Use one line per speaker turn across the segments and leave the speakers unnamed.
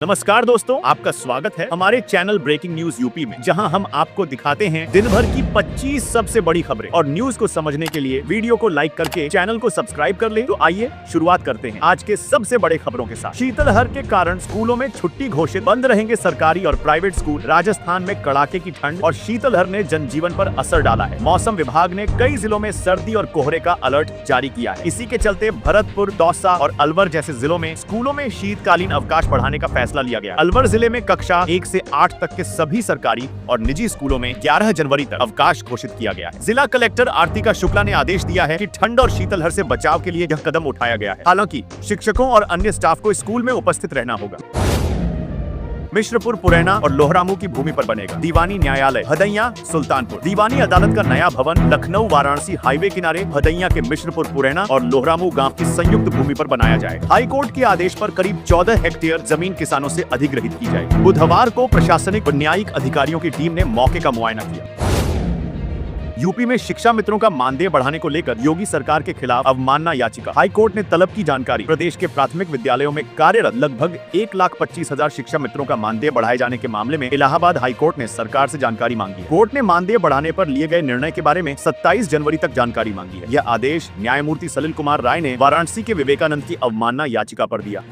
नमस्कार दोस्तों, आपका स्वागत है हमारे चैनल ब्रेकिंग न्यूज यूपी में, जहां हम आपको दिखाते हैं दिन भर की 25 सबसे बड़ी खबरें। और न्यूज को समझने के लिए वीडियो को लाइक करके चैनल को सब्सक्राइब कर ले। तो आइए शुरुआत करते हैं आज के सबसे बड़े खबरों के साथ। शीतलहर के कारण स्कूलों में छुट्टी घोषित, बंद रहेंगे सरकारी और प्राइवेट स्कूल। राजस्थान में कड़ाके की ठंड और शीतलहर ने जनजीवन पर असर डाला है। मौसम विभाग ने कई जिलों में सर्दी और कोहरे का अलर्ट जारी किया है। इसी के चलते भरतपुर, दौसा और अलवर जैसे जिलों में स्कूलों में शीतकालीन अवकाश बढ़ाने का फैसला लिया गया। अलवर जिले में कक्षा 1 से 8 तक के सभी सरकारी और निजी स्कूलों में 11 जनवरी तक अवकाश घोषित किया गया है। जिला कलेक्टर आरतिका शुक्ला ने आदेश दिया है कि ठंड और शीतलहर से बचाव के लिए यह कदम उठाया गया है। हालांकि शिक्षकों और अन्य स्टाफ को स्कूल में उपस्थित रहना होगा। मिश्रपुर, पुरैना और लोहरामू की भूमि पर बनेगा दीवानी न्यायालय। भदैया, सुल्तानपुर। दीवानी अदालत का नया भवन लखनऊ वाराणसी हाईवे किनारे भदैया के मिश्रपुर, पुरैना और लोहरामू गांव की संयुक्त भूमि पर बनाया जाएगा। हाई कोर्ट के आदेश पर करीब 14 हेक्टेयर जमीन किसानों से अधिग्रहित की जाएगी। बुधवार को प्रशासनिक और न्यायिक अधिकारियों की टीम ने मौके का मुआयना किया। यूपी में शिक्षा मित्रों का मानदेय बढ़ाने को लेकर योगी सरकार के खिलाफ अवमानना याचिका। हाई कोर्ट ने तलब की जानकारी। प्रदेश के प्राथमिक विद्यालयों में कार्यरत लगभग 1,25,000 शिक्षा मित्रों का मानदेय बढ़ाए जाने के मामले में इलाहाबाद हाई कोर्ट ने सरकार से जानकारी मांगी है। कोर्ट ने मानदेय बढ़ाने पर लिए गए निर्णय के बारे में 27 जनवरी तक जानकारी मांगी है। यह आदेश न्यायमूर्ति सलिल कुमार राय ने वाराणसी के विवेकानंद की अवमानना याचिका पर दिया।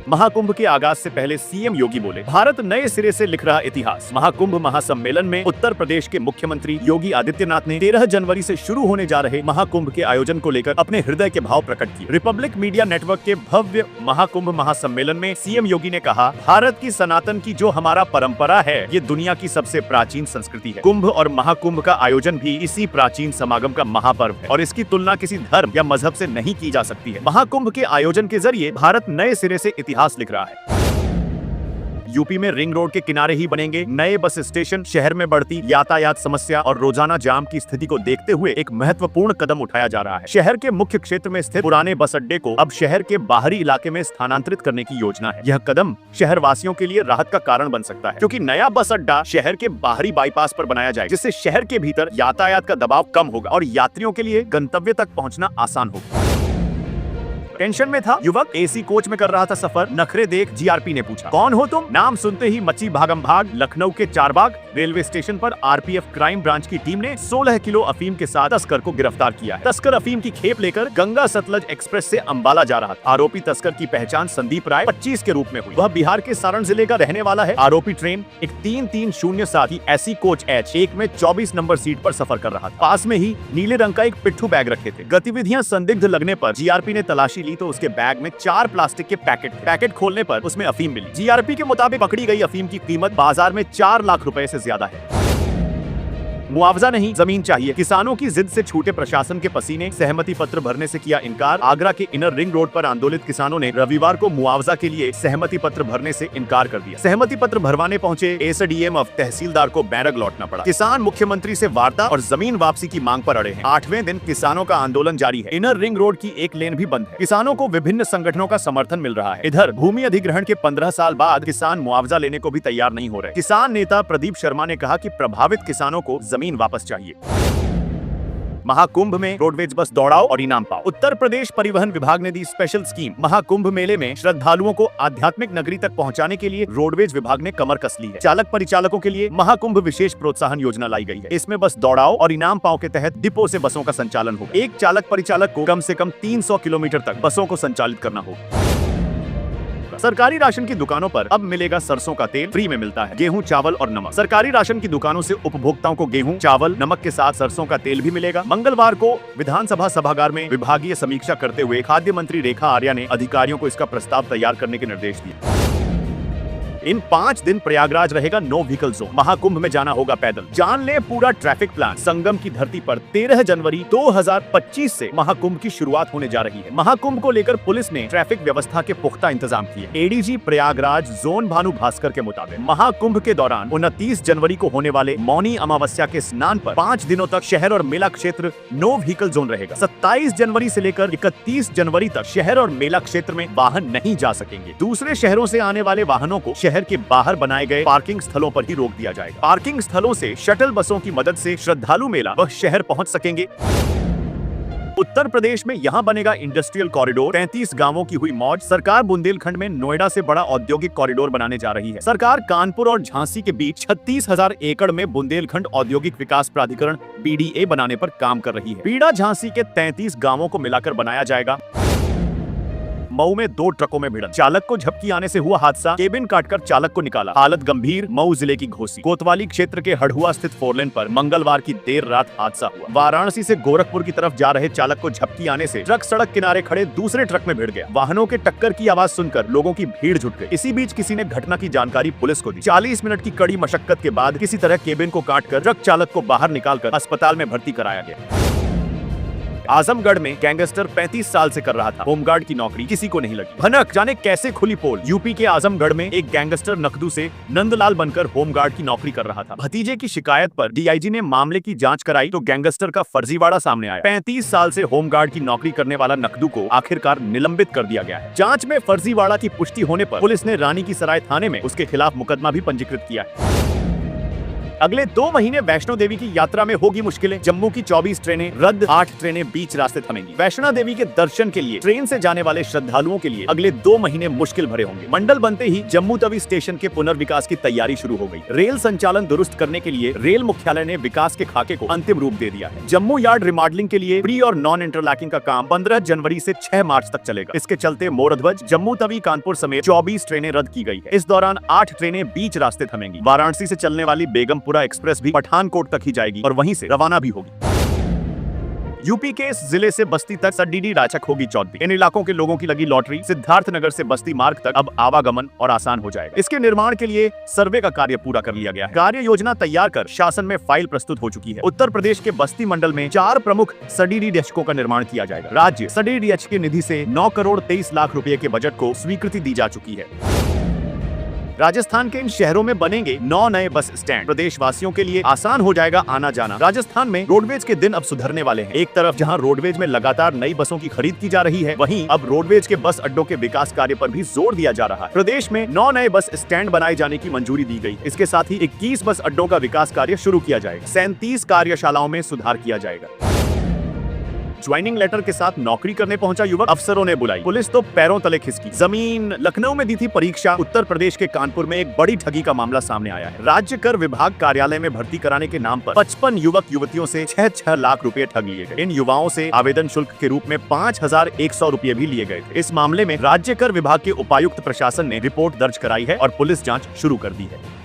महाकुंभ के आगाज से पहले सीएम योगी बोले, भारत नए सिरे से लिख रहा इतिहास। महाकुंभ महासम्मेलन में उत्तर प्रदेश के मुख्यमंत्री योगी आदित्यनाथ ने 13 जनवरी से शुरू होने जा रहे महाकुंभ के आयोजन को लेकर अपने हृदय के भाव प्रकट किए। रिपब्लिक मीडिया नेटवर्क के भव्य महाकुंभ महासम्मेलन में सीएम योगी ने कहा, भारत की सनातन की जो हमारा परंपरा है, ये दुनिया की सबसे प्राचीन संस्कृति है। कुंभ और महाकुंभ का आयोजन भी इसी प्राचीन समागम का महापर्व है और इसकी तुलना किसी धर्म या मजहब से नहीं की जा सकती है। महाकुंभ के आयोजन के जरिए भारत नए सिरे से इतिहास लिख रहा है। यूपी में रिंग रोड के किनारे ही बनेंगे नए बस स्टेशन। शहर में बढ़ती यातायात समस्या और रोजाना जाम की स्थिति को देखते हुए एक महत्वपूर्ण कदम उठाया जा रहा है। शहर के मुख्य क्षेत्र में स्थित पुराने बस अड्डे को अब शहर के बाहरी इलाके में स्थानांतरित करने की योजना है। यह कदम शहर वासियों के लिए राहत का कारण बन सकता है, क्योंकि नया बस अड्डा शहर के बाहरी बाईपास पर बनाया जाए, जिससे शहर के भीतर यातायात का दबाव कम होगा और यात्रियों के लिए गंतव्य तक पहुँचना आसान होगा। टेंशन में था युवक, एसी कोच में कर रहा था सफर। नखरे देख जीआरपी ने पूछा, कौन हो तुम? नाम सुनते ही मची भागम भाग। लखनऊ के चारबाग रेलवे स्टेशन पर आरपीएफ क्राइम ब्रांच की टीम ने 16 किलो अफीम के साथ तस्कर को गिरफ्तार किया है। तस्कर अफीम की खेप लेकर गंगा सतलज एक्सप्रेस से अंबाला जा रहा था। आरोपी तस्कर की पहचान संदीप राय 25 के रूप में हुई। वह बिहार के सारण जिले का रहने वाला है। आरोपी ट्रेन एक 3307 की एसी कोच H1 में 24 नंबर सीट पर सफर कर रहा था। पास में ही नीले रंग का एक पिट्ठू बैग रखे थे। गतिविधियां संदिग्ध लगने पर जीआरपी ने तलाशी ली तो उसके बैग में 4 प्लास्टिक के पैकेट खोलने पर उसमें अफीम मिली। जीआरपी के मुताबिक पकड़ी गई अफीम की कीमत बाजार में 4 लाख रुपए से ज्यादा है। मुआवजा नहीं, जमीन चाहिए। किसानों की जिद से छूटे प्रशासन के पसीने। सहमति पत्र भरने से किया इनकार। आगरा के इनर रिंग रोड पर आंदोलित किसानों ने रविवार को मुआवजा के लिए सहमति पत्र भरने से इनकार कर दिया। सहमति पत्र भरवाने पहुंचे एसडीएम ऑफ तहसीलदार को बैरक लौटना पड़ा। किसान मुख्यमंत्री से वार्ता और जमीन वापसी की मांग पर अड़े हैं। 8वें दिन किसानों का आंदोलन जारी है। इनर रिंग रोड की एक लेन भी बंद है। किसानों को विभिन्न संगठनों का समर्थन मिल रहा है। इधर भूमि अधिग्रहण के 15 साल बाद किसान मुआवजा लेने को भी तैयार नहीं हो रहे। किसान नेता प्रदीप शर्मा ने कहा कि प्रभावित किसानों को जमीन वापस चाहिए। महाकुंभ में रोडवेज बस दौड़ाओ और इनाम पाओ। उत्तर प्रदेश परिवहन विभाग ने दी स्पेशल स्कीम। महाकुंभ मेले में श्रद्धालुओं को आध्यात्मिक नगरी तक पहुंचाने के लिए रोडवेज विभाग ने कमर कस ली है। चालक परिचालकों के लिए महाकुंभ विशेष प्रोत्साहन योजना लाई गई है। इसमें बस दौड़ाओ और इनाम पाओ के तहत डिपो से बसों का संचालन होगा। एक चालक परिचालक को कम से कम 300 किलोमीटर तक बसों को संचालित करना होगा। सरकारी राशन की दुकानों पर अब मिलेगा सरसों का तेल, फ्री में मिलता है। गेहूं, चावल और नमक। सरकारी राशन की दुकानों से उपभोक्ताओं को गेहूं, चावल, नमक के साथ सरसों का तेल भी मिलेगा। मंगलवार को विधानसभा सभागार में विभागीय समीक्षा करते हुए खाद्य मंत्री रेखा आर्या ने अधिकारियों को इसका प्रस्ताव तैयार करने के निर्देश दिए। इन 5 दिन प्रयागराज रहेगा नो व्हीकल जोन। महाकुंभ में जाना होगा पैदल। जान ले पूरा ट्रैफिक प्लान। संगम की धरती पर 13 जनवरी 2025 से महाकुंभ की शुरुआत होने जा रही है। महाकुंभ को लेकर पुलिस ने ट्रैफिक व्यवस्था के पुख्ता इंतजाम किए। एडीजी प्रयागराज जोन भानु भास्कर के मुताबिक महाकुंभ के दौरान 29 जनवरी को होने वाले मौनी अमावस्या के स्नान पर 5 दिनों तक शहर और मेला क्षेत्र नो व्हीकल जोन रहेगा। 27 जनवरी से लेकर 31 जनवरी तक शहर और मेला क्षेत्र में वाहन नहीं जा सकेंगे। दूसरे शहरों से आने वाले वाहनों को शहर के बाहर बनाए गए पार्किंग स्थलों पर ही रोक दिया जाएगा। पार्किंग स्थलों से शटल बसों की मदद से श्रद्धालु मेला व शहर पहुंच सकेंगे। उत्तर प्रदेश में यहाँ बनेगा इंडस्ट्रियल कॉरिडोर। 33 गांवों की हुई मौज। सरकार बुंदेलखंड में नोएडा से बड़ा औद्योगिक कॉरिडोर बनाने जा रही है। सरकार कानपुर और झांसी के बीच 36,000 एकड़ में बुंदेलखंड औद्योगिक विकास प्राधिकरण BDA बनाने पर काम कर रही है। बीड़ा झांसी के 33 गांवों को मिलाकर बनाया जाएगा। मऊ में 2 ट्रकों में भिड़ंत। चालक को झपकी आने से हुआ हादसा। केबिन काटकर चालक को निकाला, हालत गंभीर। मऊ जिले की घोसी कोतवाली क्षेत्र के हड़हुआ स्थित 4 लेन पर मंगलवार की देर रात हादसा हुआ। वाराणसी से गोरखपुर की तरफ जा रहे चालक को झपकी आने से ट्रक सड़क किनारे खड़े दूसरे ट्रक में भिड़ गया। वाहनों के टक्कर की आवाज सुनकर लोगों की भीड़ जुट गई। इसी बीच किसी ने घटना की जानकारी पुलिस को दी। 40 मिनट की कड़ी मशक्कत के बाद किसी तरह केबिन को काटकर ट्रक चालक को बाहर निकालकर अस्पताल में भर्ती कराया गया। आजमगढ़ में गैंगस्टर 35 साल से कर रहा था होमगार्ड की नौकरी, किसी को नहीं लगी। भनक जाने कैसे खुली पोल। यूपी के आजमगढ़ में एक गैंगस्टर नकदू से नंदलाल बनकर होमगार्ड की नौकरी कर रहा था। भतीजे की शिकायत पर DIG ने मामले की जांच कराई तो गैंगस्टर का फर्जीवाड़ा सामने आया। 35 साल से होमगार्ड की नौकरी करने वाला नकदू को आखिरकार निलंबित कर दिया गया है। जांच में फर्जीवाड़ा की पुष्टि होने पर पुलिस ने रानी की सराय थाने में उसके खिलाफ मुकदमा भी पंजीकृत किया है। अगले 2 महीने वैष्णो देवी की यात्रा में होगी मुश्किलें। जम्मू की 24 ट्रेनें रद्द, 8 ट्रेनें बीच रास्ते थमेंगी। वैष्णो देवी के दर्शन के लिए ट्रेन से जाने वाले श्रद्धालुओं के लिए अगले 2 महीने मुश्किल भरे होंगे। मंडल बनते ही जम्मू तवी स्टेशन के पुनर्विकास की तैयारी शुरू हो गई। रेल संचालन दुरुस्त करने के लिए रेल मुख्यालय ने विकास के खाके को अंतिम रूप दे दिया है। जम्मू यार्ड रिमॉडलिंग के लिए प्री और नॉन इंटरलॉकिंग का काम 15 जनवरी से 6 मार्च तक चलेगा। इसके चलते मोरध्वज, जम्मू तवी, कानपुर समेत 24 ट्रेनें रद्द की गई है। इस दौरान 8 ट्रेनें बीच रास्ते थमेंगी। वाराणसी से चलने वाली बेगमपुरा एक्सप्रेस भी पठानकोट तक ही जाएगी और वहीं से रवाना भी होगी। यूपी के इस जिले से बस्ती तक सडीडी राचक होगी चौथी। इन इलाकों के लोगों की लगी लॉटरी। सिद्धार्थनगर से बस्ती मार्ग तक अब आवागमन और आसान हो जाएगा। इसके निर्माण के लिए सर्वे का कार्य पूरा कर लिया गया है। कार्य योजना तैयार कर शासन में फाइल प्रस्तुत हो चुकी है। उत्तर प्रदेश के बस्ती मंडल में 4 प्रमुख सडीडी डैशकों का निर्माण किया जाएगा। राज्य सडीडी डैश की निधि से 9 करोड़ 23 लाख रुपए के बजट को स्वीकृति दी जा चुकी है। राजस्थान के इन शहरों में बनेंगे 9 नए बस स्टैंड। प्रदेशवासियों के लिए आसान हो जाएगा आना जाना। राजस्थान में रोडवेज के दिन अब सुधरने वाले हैं। एक तरफ जहां रोडवेज में लगातार नई बसों की खरीद की जा रही है, वहीं अब रोडवेज के बस अड्डों के विकास कार्य पर भी जोर दिया जा रहा है। प्रदेश में 9 नए बस स्टैंड बनाए जाने की मंजूरी दी गई। इसके साथ ही 21 बस अड्डों का विकास कार्य शुरू किया जाएगा। 37 कार्यशालाओं में सुधार किया जाएगा। ज्वाइनिंग लेटर के साथ नौकरी करने पहुंचा युवक, अफसरों ने बुलाई, पुलिस तो पैरों तले खिसकी। जमीन। लखनऊ में दी थी परीक्षा। उत्तर प्रदेश के कानपुर में एक बड़ी ठगी का मामला सामने आया है। राज्य कर विभाग कार्यालय में भर्ती कराने के नाम पर 55 युवक युवतियों से 6 लाख रुपए ठग लिए गए। इन युवाओं से आवेदन शुल्क के रूप में 5,100 रुपए भी लिए गए थे। इस मामले में राज्य कर विभाग के उपायुक्त प्रशासन ने रिपोर्ट दर्ज कराई है और पुलिस जाँच शुरू कर दी है।